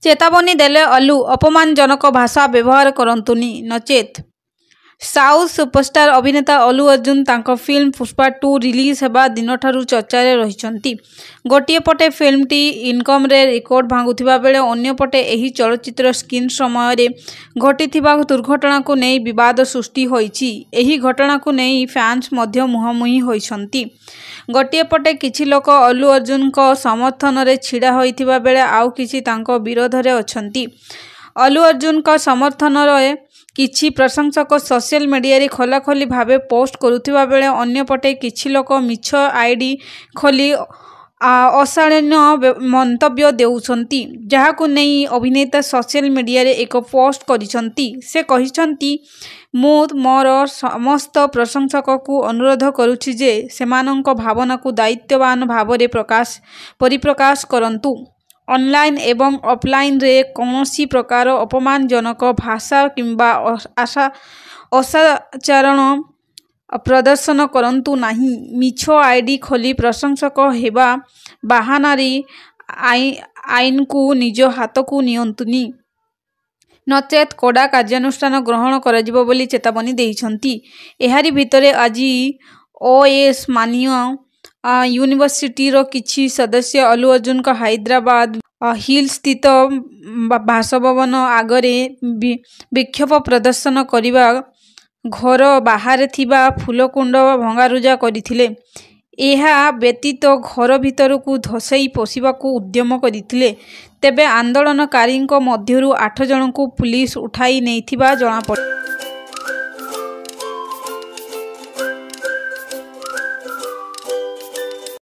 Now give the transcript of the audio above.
चेतावनी देले अलू अपमानजनक भाषा व्यवहार करंतुनी नचेत। साउथ सुपरस्टार अभिनेता अलू अर्जुन तांको फिल्म पुष्पा 2 रिलीज हेबा दिन ठारू चर्चा रहिछंती। गोटिए पटे फिल्मटी इनकम रे रिकॉर्ड भांगुथिबा बेले अन्य पटे एही चलचित्र स्क्रीन समय रे घटिथिबा दुर्घटना को नै विवाद सृष्टि होईची। एही घटना को नै फैंस मध्य मुहामुही होईछंती। गोटिए पटे किछि लोक अलू अर्जुन को समर्थन रे छिड़ा होईथिबा बेले आउ किछि तांको विरोध रे अछंती। अलू अर्जुन को समर्थन रे किछि प्रशंसक सोशल मीडिया रे खोलाखोली भावे पोस्ट करुथिबा बेले अन्य पटे किछि लोक मिछ आईडी खोली अशालीन मंतव्य देउछंती, जहाकु नै अभिनेता सोशल मीडिया रे एक पोस्ट करिसंती। से कहिसंती, मु मोर समस्त प्रशंसक को अनुरोध करुछि जे सेमानंक भावना को दायित्ववान भाव रे परिप्रकाश करंतु। ऑनलाइन एवं ऑफलाइन रे कौनसी प्रकार अपमानजनक भाषा किंबा असाचरण प्रदर्शन करंतु नाही। मिछ आईडी खोली प्रशंसक हेबा बाहानारी आईन को निज हाथ को नियंतुनी, नचेत कड़ा कार्यानुष्ठान ग्रहण कराजिबो बोली चेतावनी देइछंती। एहारी भितरे आजी ओएस मानिया यूनिवर्सिटी रो किछि सदस्य अलू अर्जुन का हैदराबाद हिल स्थित बासभवन आगरे विक्षोभ प्रदर्शन करिबा घर बाहर थिबा फूलकुंड भंगारुजा करिथिले। एहा व्यतीत घर भितर को धसई पशिबाकू उद्यम करिथिले। तेबे आंदोलनकारी मध्यरु 8 जन को पुलिस उठाई नैथिबा जଣା पड़े।